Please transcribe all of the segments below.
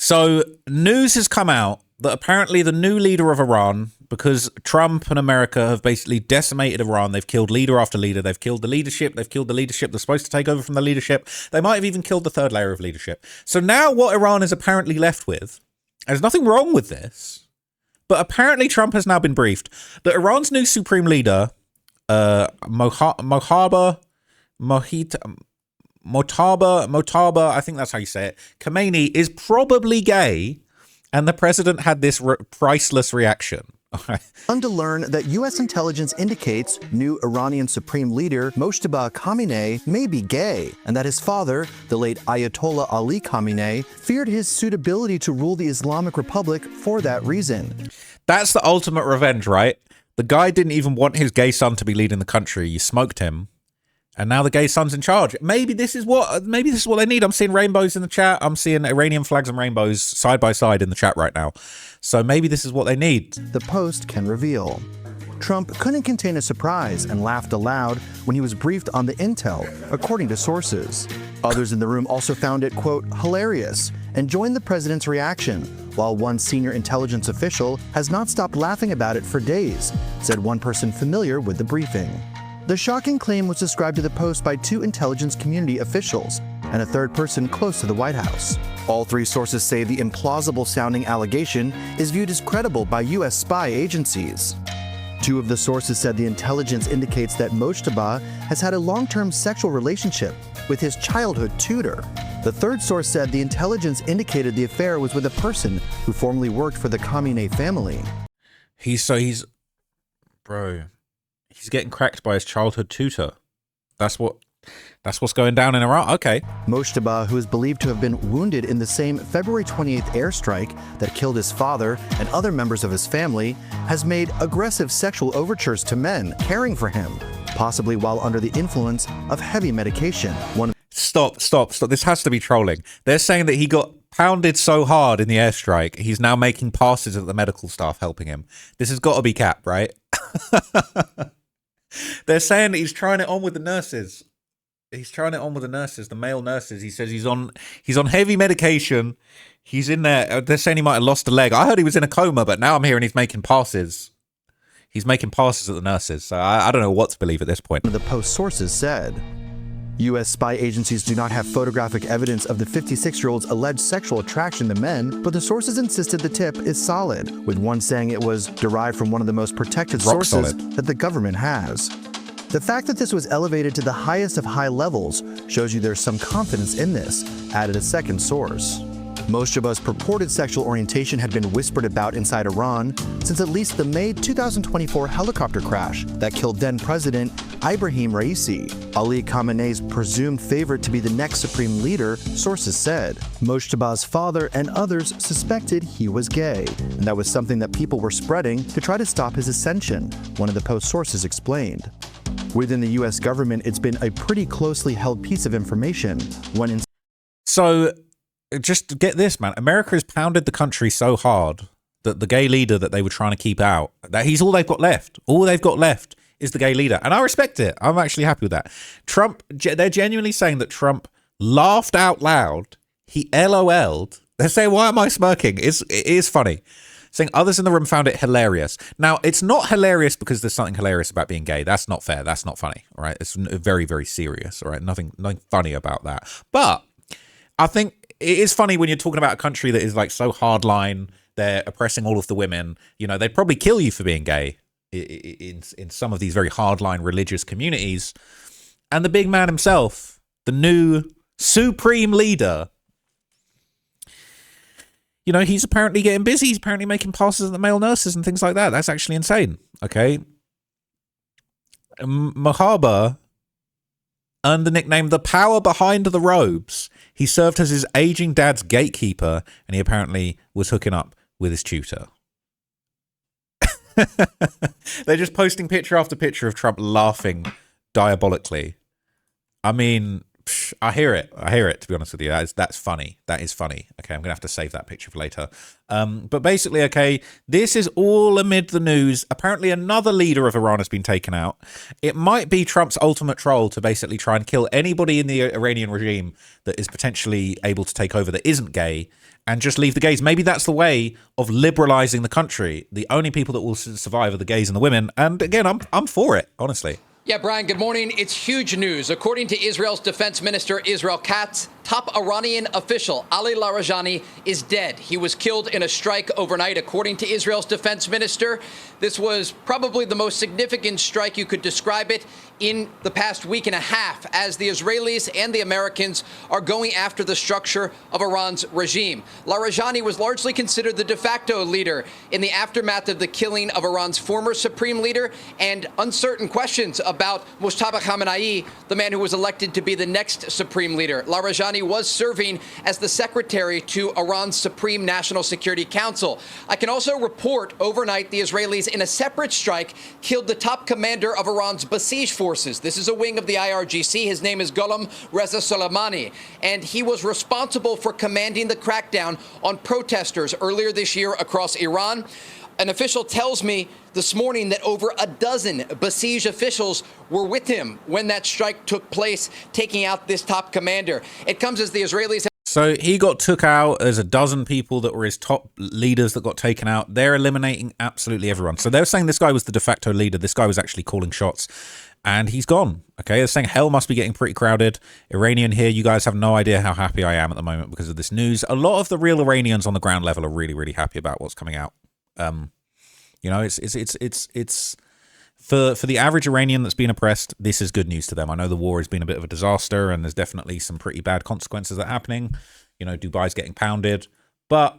So news has come out that apparently the new leader of Iran, because Trump and America have basically decimated Iran, they've killed leader after leader, they've killed the leadership they're supposed to take over from the leadership, they might have even killed the third layer of leadership. So now what Iran is apparently left with, there's nothing wrong with this, but apparently Trump has now been briefed that Iran's new supreme leader, Mojtaba, I think that's how you say it, Khamenei, is probably gay, and the president had this priceless reaction. On to learn that U.S. intelligence indicates new Iranian Supreme Leader Mojtaba Khamenei may be gay, and that his father, the late Ayatollah Ali Khamenei, feared his suitability to rule the Islamic Republic for that reason. That's the ultimate revenge, right? The guy didn't even want his gay son to be leading the country. You smoked him. And now the gay son's in charge. Maybe this is what they need. I'm seeing rainbows in the chat. I'm seeing Iranian flags and rainbows side by side in the chat right now. So maybe this is what they need. The Post can reveal. Trump couldn't contain a surprise and laughed aloud when he was briefed on the intel, according to sources. Others in the room also found it, quote, hilarious, and joined the president's reaction, while one senior intelligence official has not stopped laughing about it for days, said one person familiar with the briefing. The shocking claim was described to the Post by two intelligence community officials and a third person close to the White House. All three sources say the implausible-sounding allegation is viewed as credible by U.S. spy agencies. Two of the sources said the intelligence indicates that Mojtaba has had a long-term sexual relationship with his childhood tutor. The third source said the intelligence indicated the affair was with a person who formerly worked for the Khamenei family. He's getting cracked by his childhood tutor. That's what's going down in Iraq. Okay. Mojtaba, who is believed to have been wounded in the same February 28th airstrike that killed his father and other members of his family, has made aggressive sexual overtures to men caring for him, possibly while under the influence of heavy medication. Stop. This has to be trolling. They're saying that he got pounded so hard in the airstrike, he's now making passes at the medical staff helping him. This has got to be cap, right? They're saying that he's trying it on with the nurses. The male nurses. He says he's on heavy medication. He's in there. They're saying he might have lost a leg. I heard he was in a coma, but now I'm hearing he's making passes. He's making passes at the nurses. So I don't know what to believe at this point. The Post sources said, U.S. spy agencies do not have photographic evidence of the 56-year-old's alleged sexual attraction to men, but the sources insisted the tip is solid, with one saying it was derived from one of the most protected sources that the government has. The fact that this was elevated to the highest of high levels shows you there's some confidence in this, added a second source. Mojtaba's purported sexual orientation had been whispered about inside Iran since at least the May 2024 helicopter crash that killed then-President Ibrahim Raisi, Ali Khamenei's presumed favorite to be the next supreme leader, sources said. Mojtaba's father and others suspected he was gay, and that was something that people were spreading to try to stop his ascension, one of the Post sources explained. Within the U.S. government, it's been a pretty closely held piece of information. So, just get this, man. America has pounded the country so hard that the gay leader that they were trying to keep out, that he's all they've got left. All they've got left is the gay leader. And I respect it. I'm actually happy with that. Trump, they're genuinely saying that Trump laughed out loud. He LOL'd. They're saying, why am I smirking? It is funny. Saying others in the room found it hilarious. Now, it's not hilarious because there's something hilarious about being gay. That's not fair. That's not funny. All right. It's very, very serious. All right. Nothing funny about that. But I think it is funny when you're talking about a country that is like so hardline. They're oppressing all of the women. You know, they'd probably kill you for being gay in some of these very hardline religious communities. And the big man himself, the new supreme leader, you know, he's apparently getting busy. He's apparently making passes at the male nurses and things like that. That's actually insane. Okay. Mojtaba earned the nickname The Power Behind the Robes. He served as his aging dad's gatekeeper, and he apparently was hooking up with his tutor. They're just posting picture after picture of Trump laughing diabolically. I mean, I hear it, to be honest with you. That's funny. That is funny. Okay, I'm going to have to save that picture for later. But basically, okay, this is all amid the news. Apparently, another leader of Iran has been taken out. It might be Trump's ultimate troll to basically try and kill anybody in the Iranian regime that is potentially able to take over that isn't gay. and just leave the gays. Maybe that's the way of liberalizing the country. The only people that will survive are the gays and the women. And again, I'm for it, honestly. Yeah, Brian, good morning. It's huge news. According to Israel's defense minister, Israel Katz, top Iranian official Ali Larijani is dead. He was killed in a strike overnight, according to Israel's defense minister. This was probably the most significant strike, you could describe it, in the past week and a half, as the Israelis and the Americans are going after the structure of Iran's regime. Larijani was largely considered the de facto leader in the aftermath of the killing of Iran's former supreme leader, and uncertain questions about Mojtaba Khamenei, the man who was elected to be the next supreme leader. Larijani was serving as the secretary to Iran's Supreme National Security Council. I can also report overnight the Israelis, in a separate strike, killed the top commander of Iran's Basij forces. This is a wing of the IRGC. His name is Ghulam Reza Soleimani, and he was responsible for commanding the crackdown on protesters earlier this year across Iran. An official tells me this morning that over a dozen Basij officials were with him when that strike took place, taking out this top commander. It comes as the Israelis... So he got took out. There's a dozen people that were his top leaders that got taken out. They're eliminating absolutely everyone. So they're saying this guy was the de facto leader. This guy was actually calling shots. And he's gone. Okay, they're saying hell must be getting pretty crowded. Iranian here, you guys have no idea how happy I am at the moment because of this news. A lot of the real Iranians on the ground level are really, really happy about what's coming out. You know, it's for the average Iranian that's been oppressed, this is good news to them. I know the war has been a bit of a disaster and there's definitely some pretty bad consequences that are happening. You know, Dubai's getting pounded, but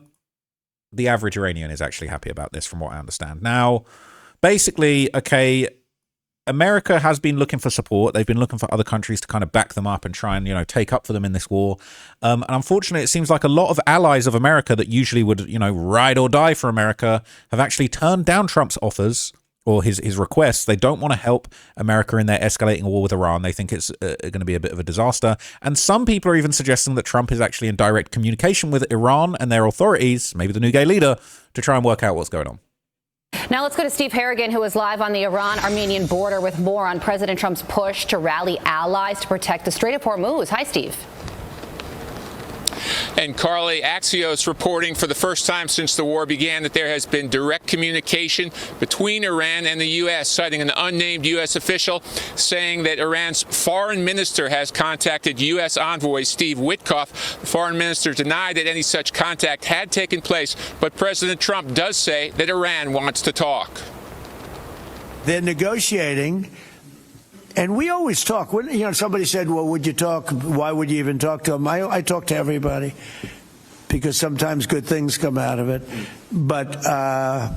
the average Iranian is actually happy about this from what I understand. Now, basically, okay, America has been looking for support. They've been looking for other countries to kind of back them up and try and, you know, take up for them in this war. And unfortunately, it seems like a lot of allies of America that usually would, you know, ride or die for America have actually turned down Trump's offers or his requests. They don't want to help America in their escalating war with Iran. They think it's going to be a bit of a disaster. And some people are even suggesting that Trump is actually in direct communication with Iran and their authorities, maybe the new gay leader, to try and work out what's going on. Now let's go to Steve Harrigan, who is live on the Iran-Armenian border with more on President Trump's push to rally allies to protect the Strait of Hormuz. Hi, Steve. And Carly, Axios reporting for the first time since the war began that there has been direct communication between Iran and the U.S., citing an unnamed U.S. official saying that Iran's foreign minister has contacted U.S. envoy Steve Witkoff. The foreign minister denied that any such contact had taken place, but President Trump does say that Iran wants to talk. They're negotiating. And we always talk. When, you know, somebody said, well, would you talk? Why would you even talk to them? I talk to everybody because sometimes good things come out of it. But I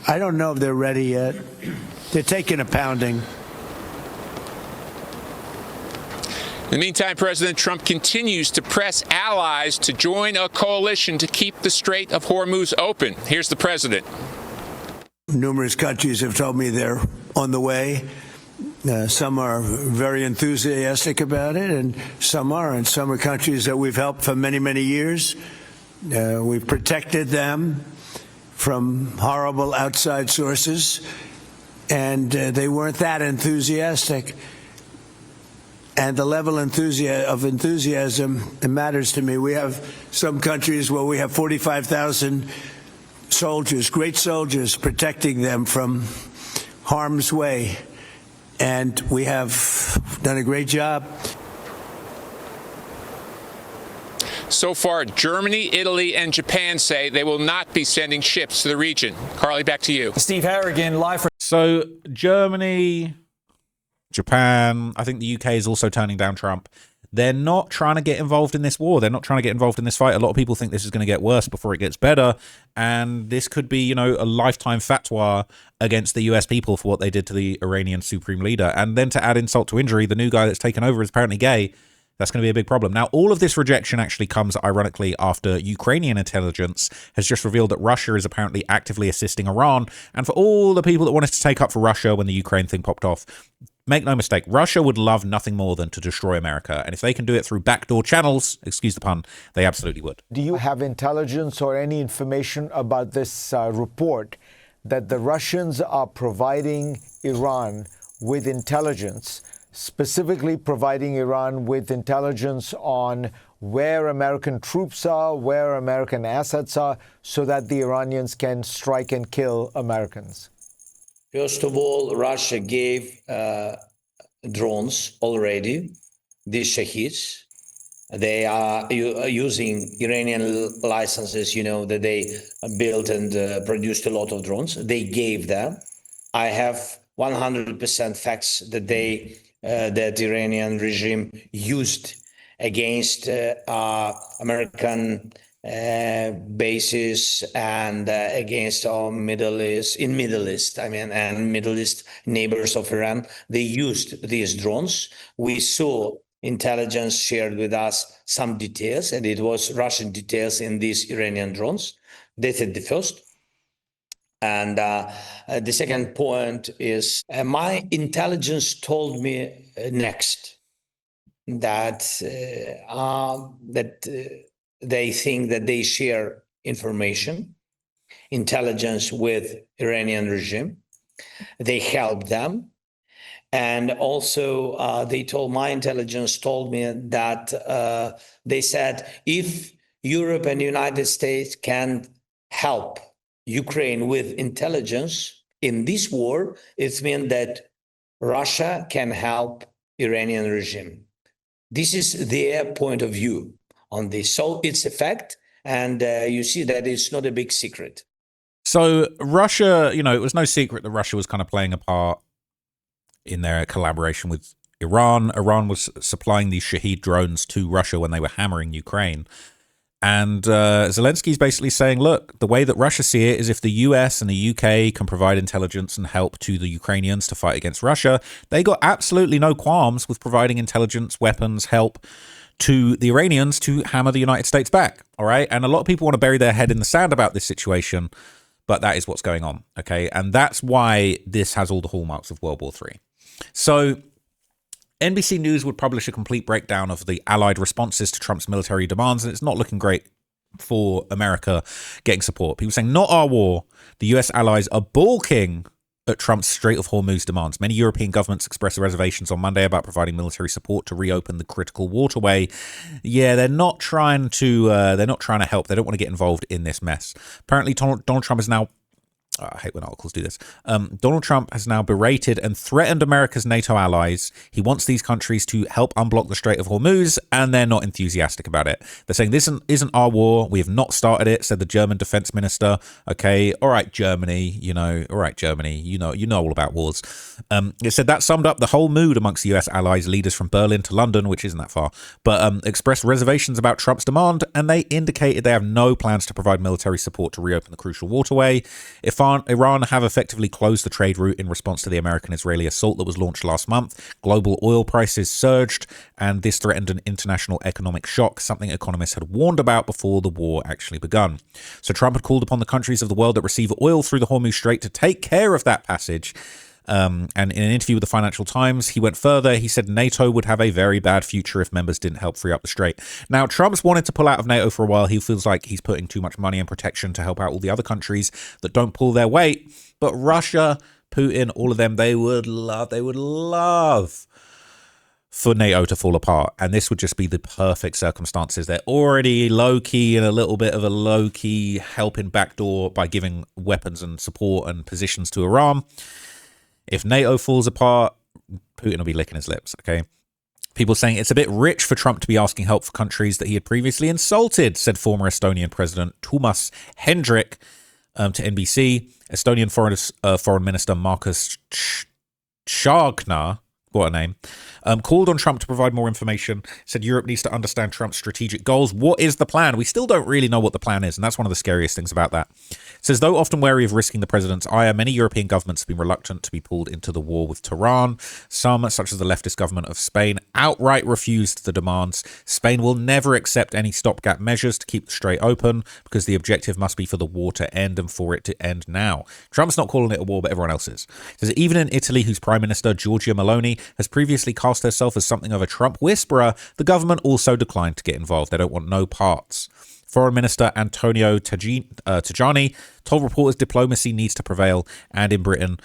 don't know if they're ready yet. They're taking a pounding. In the meantime, President Trump continues to press allies to join a coalition to keep the Strait of Hormuz open. Here's the president. Numerous countries have told me they're on the way. Some are very enthusiastic about it, and some are. And some are countries that we've helped for many, many years. We've protected them from horrible outside sources, and they weren't that enthusiastic. And the level of enthusiasm, it matters to me. We have some countries where we have 45,000 soldiers, great soldiers, protecting them from harm's way. And we have done a great job. So far, Germany, Italy, and Japan say they will not be sending ships to the region. Carly, back to you. Steve Harrigan, live for... So Germany, Japan, I think the UK is also turning down Trump. They're not trying to get involved in this war. They're not trying to get involved in this fight. A lot of people think this is going to get worse before it gets better. And this could be, you know, a lifetime fatwa against the US people for what they did to the Iranian supreme leader. And then to add insult to injury, the new guy that's taken over is apparently gay. That's going to be a big problem. Now, all of this rejection actually comes, ironically, after Ukrainian intelligence has just revealed that Russia is apparently actively assisting Iran. And for all the people that wanted to take up for Russia when the Ukraine thing popped off, make no mistake, Russia would love nothing more than to destroy America. And if they can do it through backdoor channels, excuse the pun, they absolutely would. Do you have intelligence or any information about this report that the Russians are providing Iran with intelligence, specifically providing Iran with intelligence on where American troops are, where American assets are, so that the Iranians can strike and kill Americans? First of all, Russia gave drones already, these Shaheeds. They are using Iranian licenses, that they built and produced a lot of drones. They gave them. I have 100% facts that that Iranian regime used against American bases and against our Middle East and Middle East neighbors of Iran. They used these drones. We saw intelligence shared with us some details, and it was Russian details in these Iranian drones. That's the first. And the second point is my intelligence told me next that they think that they share information, intelligence with Iranian regime. They help them. And also my intelligence told me that they said, if Europe and the United States can help Ukraine with intelligence in this war, it means that Russia can help Iranian regime. This is their point of view on this. So it's a fact, and you see that it's not a big secret. So Russia, it was no secret that Russia was kind of playing a part in their collaboration with Iran. Iran was supplying these Shaheed drones to Russia when they were hammering Ukraine. And Zelensky's basically saying, look, the way that Russia see it is if the US and the UK can provide intelligence and help to the Ukrainians to fight against Russia, they got absolutely no qualms with providing intelligence, weapons, help to the Iranians to hammer the United States back. All right. And a lot of people want to bury their head in the sand about this situation, but that is what's going on. OK, and that's why this has all the hallmarks of World War III. So NBC News would publish a complete breakdown of the Allied responses to Trump's military demands, and it's not looking great for America getting support. People saying, not our war. The US allies are balking at Trump's Strait of Hormuz demands. Many European governments expressed reservations on Monday about providing military support to reopen the critical waterway. Yeah, they're not trying to help. They don't want to get involved in this mess. Apparently, Donald Trump is now I hate when articles do this. Donald Trump has now berated and threatened America's NATO allies. He wants these countries to help unblock the Strait of Hormuz, and they're not enthusiastic about it. They're saying this isn't our war. We have not started it, said the German defense minister. Okay, all right, Germany, you know all about wars. It said that summed up the whole mood amongst the US allies, leaders from Berlin to London, which isn't that far, but expressed reservations about Trump's demand, and they indicated they have no plans to provide military support to reopen the crucial waterway. If Iran have effectively closed the trade route in response to the American-Israeli assault that was launched last month. Global oil prices surged, and this threatened an international economic shock, something economists had warned about before the war actually begun. So Trump had called upon the countries of the world that receive oil through the Hormuz Strait to take care of that passage. And in an interview with the Financial Times, he went further. He said NATO would have a very bad future if members didn't help free up the strait. Now, Trump's wanted to pull out of NATO for a while. He feels like he's putting too much money and protection to help out all the other countries that don't pull their weight. But Russia, Putin, all of them, they would love for NATO to fall apart. And this would just be the perfect circumstances. They're already low-key and a little bit of a low-key helping backdoor by giving weapons and support and positions to Iran. If NATO falls apart, Putin will be licking his lips, okay? People saying it's a bit rich for Trump to be asking help for countries that he had previously insulted, said former Estonian President Toomas Hendrik to NBC. Estonian Foreign Minister Markus Tsarkna, what a name, called on Trump to provide more information, said Europe needs to understand Trump's strategic goals. What is the plan? We still don't really know what the plan is, and that's one of the scariest things about that. It says, though often wary of risking the president's ire, many European governments have been reluctant to be pulled into the war with Tehran. Some, such as the leftist government of Spain, outright refused the demands. Spain will never accept any stopgap measures to keep the strait open because the objective must be for the war to end and for it to end now. Trump's not calling it a war, but everyone else is. It says, even in Italy, whose Prime Minister, Giorgia Meloni, has previously cast herself as something of a Trump whisperer, the government also declined to get involved. They don't want no parts. Foreign Minister Antonio Tajani told reporters diplomacy needs to prevail, and in Britain,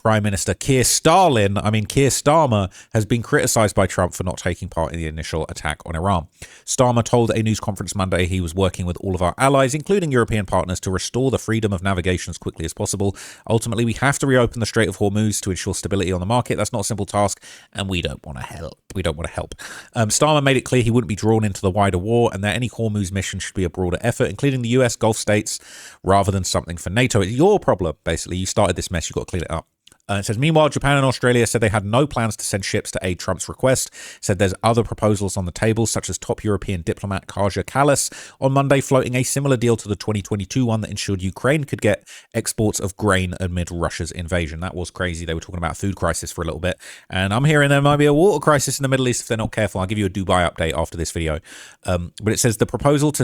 Prime Minister Keir Starmer has been criticized by Trump for not taking part in the initial attack on Iran. Starmer told a news conference Monday he was working with all of our allies, including European partners, to restore the freedom of navigation as quickly as possible. Ultimately, we have to reopen the Strait of Hormuz to ensure stability on the market. That's not a simple task, and we don't want to help. Starmer made it clear he wouldn't be drawn into the wider war and that any Hormuz mission should be a broader effort, including the US, Gulf states, rather than something for NATO. It's your problem, basically. You started this mess, you've got to clean it up. It says, meanwhile, Japan and Australia said they had no plans to send ships to aid Trump's request. Said there's other proposals on the table, such as top European diplomat Kaja Kallas on Monday floating a similar deal to the 2022 one that ensured Ukraine could get exports of grain amid Russia's invasion. That was crazy. They were talking about food crisis for a little bit. And I'm hearing there might be a water crisis in the Middle East if they're not careful. I'll give you a Dubai update after this video. But it says the proposal to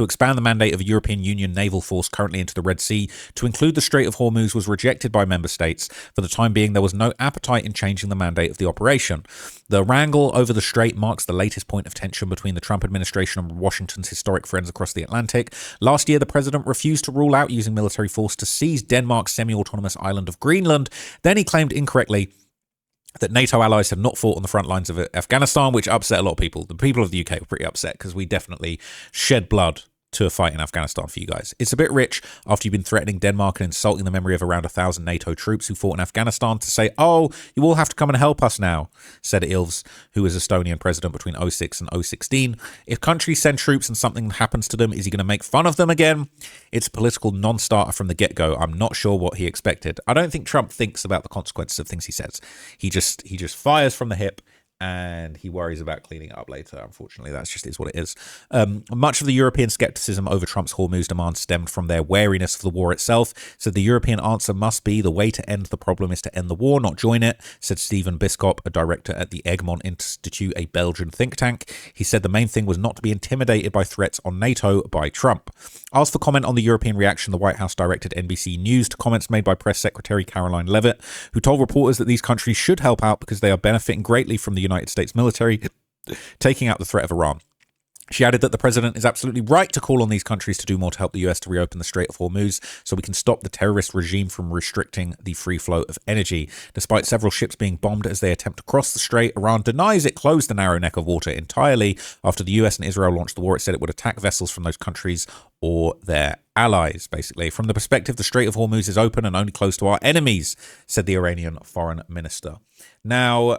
expand the mandate of a European Union naval force currently into the Red Sea to include the Strait of Hormuz was rejected by member states. For the time being, there was no appetite in changing the mandate of the operation. The wrangle over the strait marks the latest point of tension between the Trump administration and Washington's historic friends across the Atlantic. Last year, the president refused to rule out using military force to seize Denmark's semi-autonomous island of Greenland. Then he claimed incorrectly that NATO allies have not fought on the front lines of Afghanistan, which upset a lot of people. The people of the UK were pretty upset because we definitely shed blood to a fight in Afghanistan for you guys. It's a bit rich after you've been threatening Denmark and insulting the memory of around 1,000 NATO troops who fought in Afghanistan to say, oh, you all have to come and help us now, said Ilves, who was Estonian president between 06 and 016. If countries send troops and something happens to them, is he going to make fun of them again? It's a political non-starter from the get-go. I'm not sure what he expected. I don't think Trump thinks about the consequences of things he says. He just fires from the hip, and he worries about cleaning it up later. Unfortunately, that's just is what it is. Much of the European skepticism over Trump's Hormuz demand stemmed from their wariness of the war itself. So the European answer must be the way to end the problem is to end the war, not join it, said Stephen Biscop, a director at the Egmont Institute, a Belgian think tank. He said the main thing was not to be intimidated by threats on NATO by Trump. Asked for comment on the European reaction, the White House directed NBC News to comments made by Press Secretary Caroline Leavitt, who told reporters that these countries should help out because they are benefiting greatly from the United States military taking out the threat of Iran. She added that the president is absolutely right to call on these countries to do more to help the US to reopen the Strait of Hormuz so we can stop the terrorist regime from restricting the free flow of energy. Despite several ships being bombed as they attempt to cross the strait, Iran denies it closed the narrow neck of water entirely. After the US and Israel launched the war, it said it would attack vessels from those countries or their allies, basically. From the perspective, the Strait of Hormuz is open and only closed to our enemies, said the Iranian foreign minister. Now,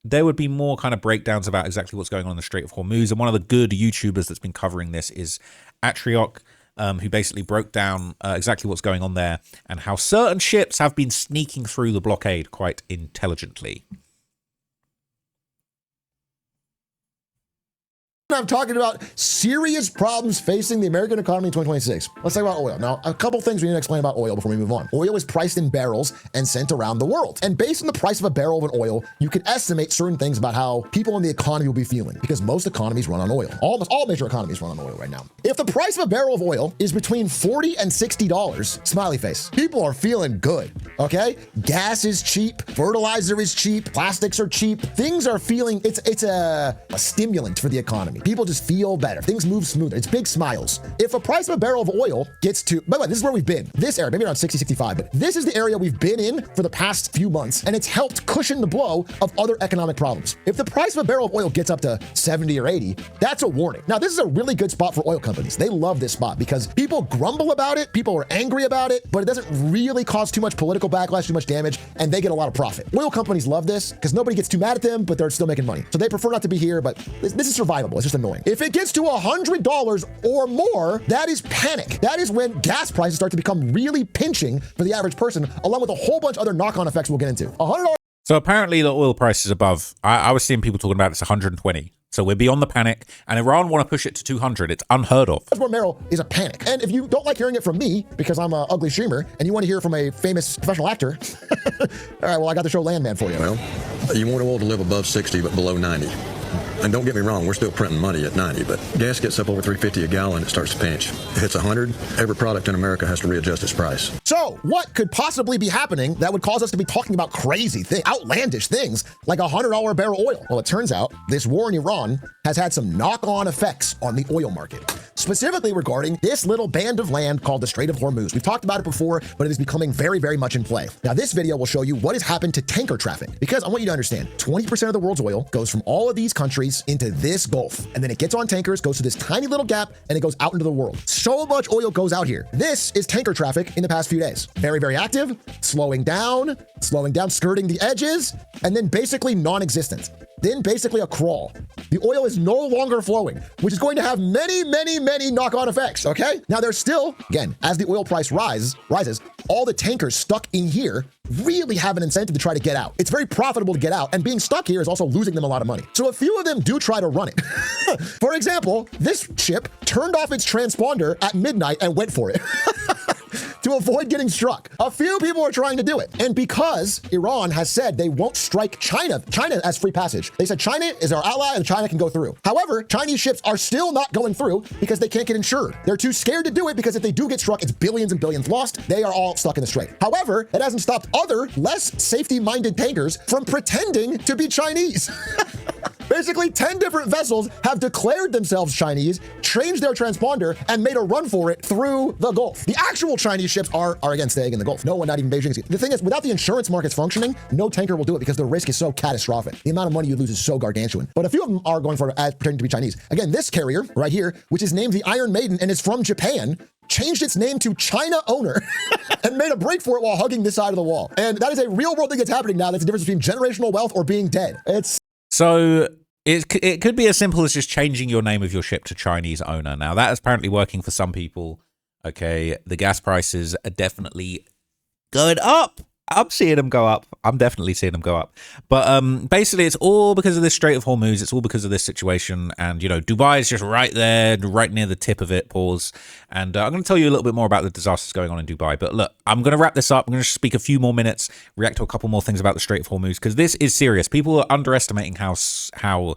there would be more kind of breakdowns about exactly what's going on in the Strait of Hormuz. And one of the good YouTubers that's been covering this is Atriok, who basically broke down exactly what's going on there and how certain ships have been sneaking through the blockade quite intelligently. I'm talking about serious problems facing the American economy in 2026. Let's talk about oil. Now, a couple things we need to explain about oil before we move on. Oil is priced in barrels and sent around the world. And based on the price of a barrel of an oil, you can estimate certain things about how people in the economy will be feeling because most economies run on oil. Almost all major economies run on oil right now. If the price of a barrel of oil is between $40 and $60, smiley face, people are feeling good, okay? Gas is cheap, fertilizer is cheap, plastics are cheap. Things are feeling, it's a stimulant for the economy. People just feel better. Things move smoother. It's big smiles. If a price of a barrel of oil gets to, by the way, this is where we've been. This area, maybe around 60, 65, but this is the area we've been in for the past few months, and it's helped cushion the blow of other economic problems. If the price of a barrel of oil gets up to 70 or 80, that's a warning. Now, this is a really good spot for oil companies. They love this spot because people grumble about it, people are angry about it, but it doesn't really cause too much political backlash, too much damage, and they get a lot of profit. Oil companies love this because nobody gets too mad at them, but they're still making money. So they prefer not to be here, but this is survivable. It's just annoying. If it gets to $100 or more, that is panic. That is when gas prices start to become really pinching for the average person, along with a whole bunch of other knock-on effects we'll get into. $100. So apparently the oil price is above. I was seeing people talking about it's 120. So we're beyond the panic, and Iran want to push it to 200. It's unheard of. $1 barrel is a panic. And if you don't like hearing it from me, because I'm an ugly streamer, and you want to hear it from a famous professional actor, all right, well, I got the show Landman for you. Well, you want oil to live above 60, but below 90. And don't get me wrong, we're still printing money at 90, but gas gets up over $3.50 a gallon, it starts to pinch. It hits 100, every product in America has to readjust its price. So, what could possibly be happening that would cause us to be talking about crazy things, outlandish things, like $100 a barrel oil? Well, it turns out this war in Iran has had some knock-on effects on the oil market, specifically regarding this little band of land called the Strait of Hormuz. We've talked about it before, but it is becoming very, very much in play. Now, this video will show you what has happened to tanker traffic, because I want you to understand, 20% of the world's oil goes from all of these countries into this Gulf, and then it gets on tankers, goes through this tiny little gap, and it goes out into the world. So much oil goes out here. This is tanker traffic in the past few days. Very, very active, slowing down, skirting the edges, and then basically non-existent. Then basically a crawl. The oil is no longer flowing, which is going to have many, many, many knock-on effects, okay? Now there's still, again, as the oil price rises, all the tankers stuck in here really have an incentive to try to get out. It's very profitable to get out, and being stuck here is also losing them a lot of money. So a few of them do try to run it. For example, this ship turned off its transponder at midnight and went for it. To avoid getting struck. A few people are trying to do it. And because Iran has said they won't strike China has free passage. They said China is our ally and China can go through. However, Chinese ships are still not going through because they can't get insured. They're too scared to do it because if they do get struck, it's billions and billions lost. They are all stuck in the strait. However, it hasn't stopped other less safety-minded tankers from pretending to be Chinese. Basically, 10 different vessels have declared themselves Chinese, changed their transponder, and made a run for it through the Gulf. The actual Chinese ships are again staying in the Gulf. No one, not even Beijing. The thing is, without the insurance markets functioning, no tanker will do it because the risk is so catastrophic. The amount of money you lose is so gargantuan. But a few of them are going for it as pretending to be Chinese. Again, this carrier right here, which is named the Iron Maiden and is from Japan, changed its name to China Owner and made a break for it while hugging this side of the wall. And that is a real world thing that's happening now. That's the difference between generational wealth or being dead. So it could be as simple as just changing your name of your ship to Chinese Owner. Now, that is apparently working for some people. Okay, the gas prices are definitely going up. I'm seeing them go up. I'm definitely seeing them go up. But basically, it's all because of this Strait of Hormuz. It's all because of this situation. And, you know, Dubai is just right there, right near the tip of it. Pause. And I'm going to tell you a little bit more about the disasters going on in Dubai. But look, I'm going to wrap this up. I'm going to speak a few more minutes, react to a couple more things about the Strait of Hormuz, because this is serious. People are underestimating how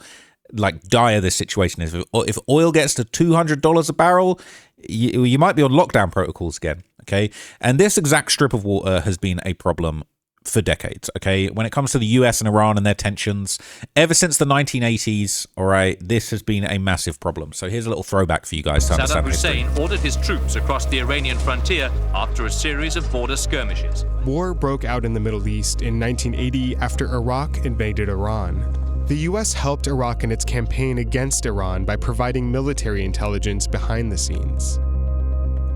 like dire this situation is. If oil gets to $200 a barrel, you might be on lockdown protocols again. Okay, and this exact strip of water has been a problem for decades. Okay, when it comes to the US and Iran and their tensions, ever since the 1980s, all right, this has been a massive problem. So here's a little throwback for you guys to understand Saddam Hussein ordered his troops across the Iranian frontier after a series of border skirmishes. War broke out in the Middle East in 1980 after Iraq invaded Iran. The US helped Iraq in its campaign against Iran by providing military intelligence behind the scenes.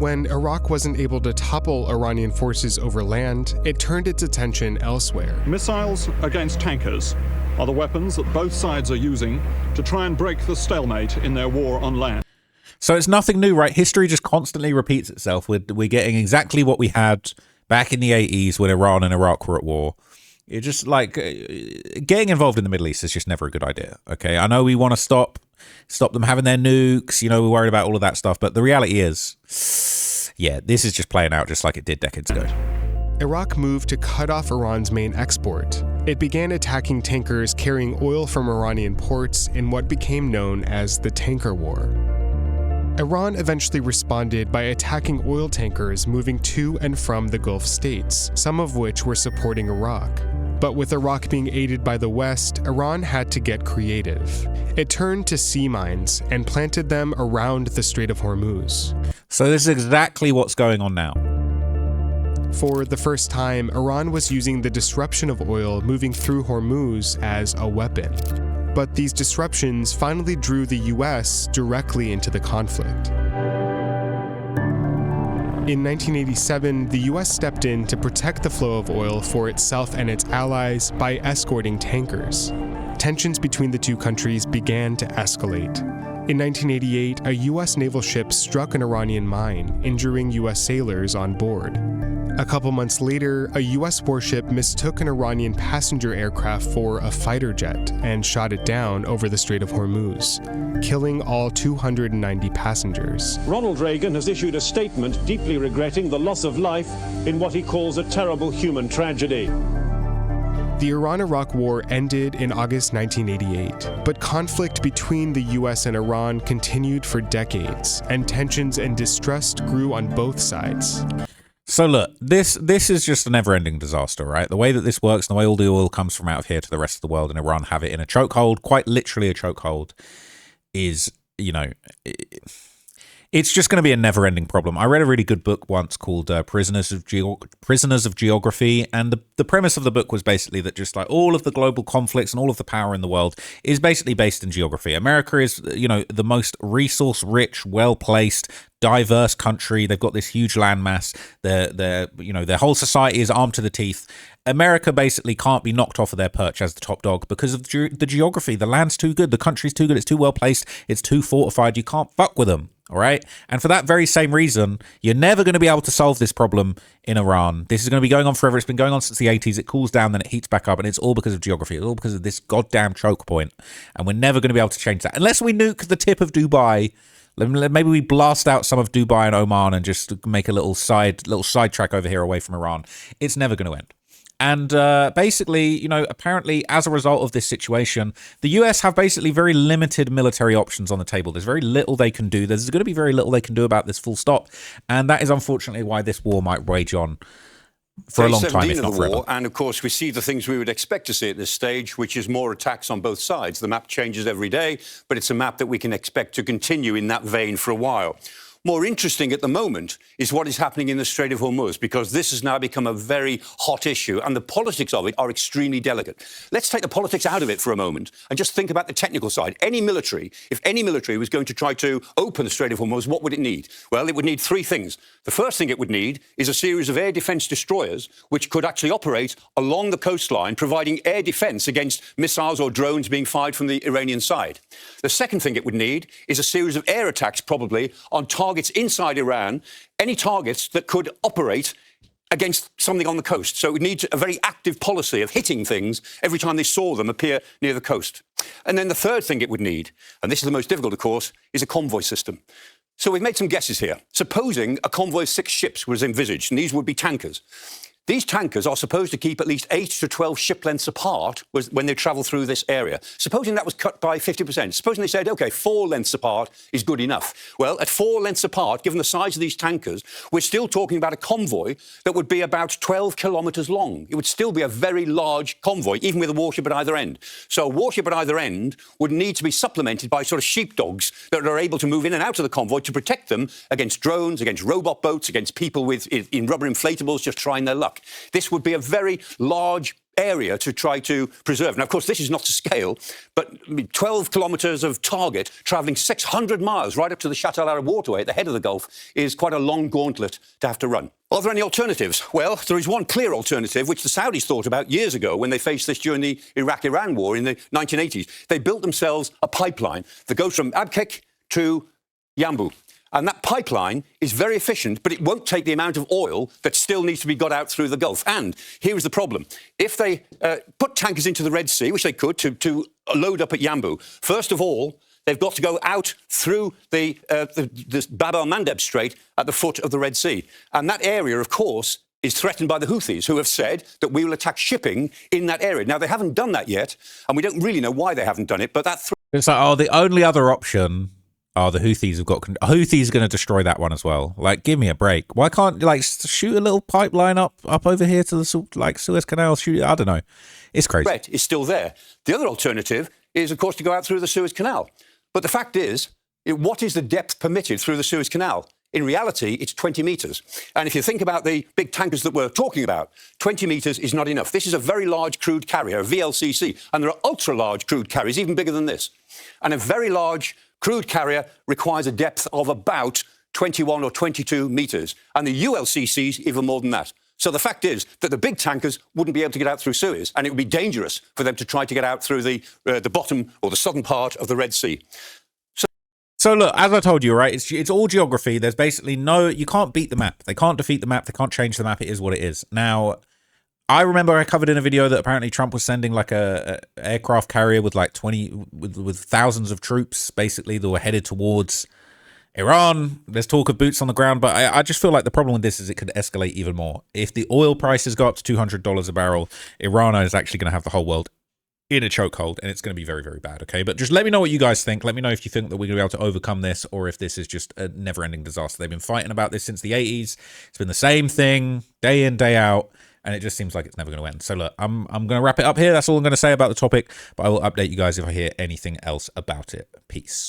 When Iraq wasn't able to topple Iranian forces over land, it turned its attention elsewhere. Missiles against tankers are the weapons that both sides are using to try and break the stalemate in their war on land. So it's nothing new, right? History just constantly repeats itself. We're getting exactly what we had back in the 80s when Iran and Iraq were at war. It's just like getting involved in the Middle East is just never a good idea. Okay, I know we want to stop them having their nukes. You know, we're worried about all of that stuff. But the reality is, yeah, this is just playing out just like it did decades ago. Iraq moved to cut off Iran's main export. It began attacking tankers carrying oil from Iranian ports in what became known as the Tanker War. Iran eventually responded by attacking oil tankers moving to and from the Gulf states, some of which were supporting Iraq. But with Iraq being aided by the West, Iran had to get creative. It turned to sea mines and planted them around the Strait of Hormuz. So this is exactly what's going on now. For the first time, Iran was using the disruption of oil moving through Hormuz as a weapon. But these disruptions finally drew the US directly into the conflict. In 1987, the US stepped in to protect the flow of oil for itself and its allies by escorting tankers. Tensions between the two countries began to escalate. In 1988, a US naval ship struck an Iranian mine, injuring US sailors on board. A couple months later, a US warship mistook an Iranian passenger aircraft for a fighter jet and shot it down over the Strait of Hormuz, killing all 290 passengers. Ronald Reagan has issued a statement deeply regretting the loss of life in what he calls a terrible human tragedy. The Iran-Iraq War ended in August 1988, but conflict between the US and Iran continued for decades, and tensions and distrust grew on both sides. So look, this is just a never-ending disaster, right? The way that this works, and the way all the oil comes from out of here to the rest of the world, and Iran have it in a chokehold, quite literally a chokehold, is, you know, it's just going to be a never-ending problem. I read a really good book once called Prisoners of Geography, and the premise of the book was basically that just like all of the global conflicts and all of the power in the world is basically based in geography. America is, you know, the most resource-rich, well-placed, diverse country. They've got this huge landmass. Their whole society is armed to the teeth. America basically can't be knocked off of their perch as the top dog because of the geography. The land's too good. The country's too good. It's too well placed. It's too fortified. You can't fuck with them. All right. And for that very same reason, you're never going to be able to solve this problem in Iran. This is going to be going on forever. It's been going on since the 80s. It cools down, then it heats back up. And it's all because of geography. It's all because of this goddamn choke point. And we're never going to be able to change that unless we nuke the tip of Dubai. Maybe we blast out some of Dubai and Oman and just make a little sidetrack over here away from Iran. It's never going to end. And basically, you know, apparently as a result of this situation, the US have basically very limited military options on the table. There's very little they can do. There's going to be very little they can do about this, full stop. And that is unfortunately why this war might rage on for a long time, if not forever. War, and of course, we see the things we would expect to see at this stage, which is more attacks on both sides. The map changes every day, but it's a map that we can expect to continue in that vein for a while. More interesting at the moment is what is happening in the Strait of Hormuz, because this has now become a very hot issue, and the politics of it are extremely delicate. Let's take the politics out of it for a moment and just think about the technical side. If any military was going to try to open the Strait of Hormuz, what would it need? Well, it would need three things. The first thing it would need is a series of air defense destroyers which could actually operate along the coastline, providing air defense against missiles or drones being fired from the Iranian side. The second thing it would need is a series of air attacks, probably on targets inside Iran, any targets that could operate against something on the coast. So it would need a very active policy of hitting things every time they saw them appear near the coast. And then the third thing it would need, and this is the most difficult, of course, is a convoy system. So we've made some guesses here. Supposing a convoy of 6 ships was envisaged, and these would be tankers. These tankers are supposed to keep at least 8 to 12 ship lengths apart when they travel through this area. Supposing that was cut by 50%, supposing they said, OK, 4 lengths apart is good enough. Well, at 4 lengths apart, given the size of these tankers, we're still talking about a convoy that would be about 12 kilometres long. It would still be a very large convoy, even with a warship at either end. So a warship at either end would need to be supplemented by sort of sheepdogs that are able to move in and out of the convoy to protect them against drones, against robot boats, against people in rubber inflatables just trying their luck. This would be a very large area to try to preserve. Now, of course, this is not to scale, but 12 kilometres of target travelling 600 miles right up to the Shatt al-Arab waterway at the head of the Gulf is quite a long gauntlet to have to run. Are there any alternatives? Well, there is one clear alternative, which the Saudis thought about years ago when they faced this during the Iraq-Iran war in the 1980s. They built themselves a pipeline that goes from Abqaiq to Yanbu. And that pipeline is very efficient, but it won't take the amount of oil that still needs to be got out through the Gulf. And here is the problem. If they put tankers into the Red Sea, which they could, to load up at Yanbu, first of all, they've got to go out through the Bab el-Mandeb Strait at the foot of the Red Sea. And that area, of course, is threatened by the Houthis, who have said that we will attack shipping in that area. Now, they haven't done that yet, and we don't really know why they haven't done it, but that... It's like, the only other option... the Houthis have got... Houthis are going to destroy that one as well. Like, give me a break. Why can't, shoot a little pipeline up over here to the, Suez Canal? Shoot, I don't know. It's crazy. Threat is still there. The other alternative is, of course, to go out through the Suez Canal. But the fact is, what is the depth permitted through the Suez Canal? In reality, it's 20 metres. And if you think about the big tankers that we're talking about, 20 metres is not enough. This is a very large crude carrier, a VLCC. And there are ultra-large crude carriers, even bigger than this. And a very large crude carrier requires a depth of about 21 or 22 metres, and the ULCCs even more than that. So the fact is that the big tankers wouldn't be able to get out through Suez, and it would be dangerous for them to try to get out through the bottom or the southern part of the Red Sea. So look, as I told you, right, it's all geography. There's basically you can't beat the map. They can't defeat the map. They can't change the map. It is what it is. Now, I remember I covered in a video that apparently Trump was sending like a aircraft carrier with like with thousands of troops basically that were headed towards Iran, there's talk of boots on the ground, but I just feel like the problem with this is it could escalate even more. If the oil prices go up to $200 a barrel, Iran is actually going to have the whole world in a chokehold, and it's going to be very, very bad, okay? But just let me know what you guys think. Let me know if you think that we're going to be able to overcome this, or if this is just a never-ending disaster. They've been fighting about this since the 80s. It's been the same thing, day in, day out, and it just seems like it's never going to end. So look, I'm going to wrap it up here. That's all I'm going to say about the topic, but I will update you guys if I hear anything else about it. Peace.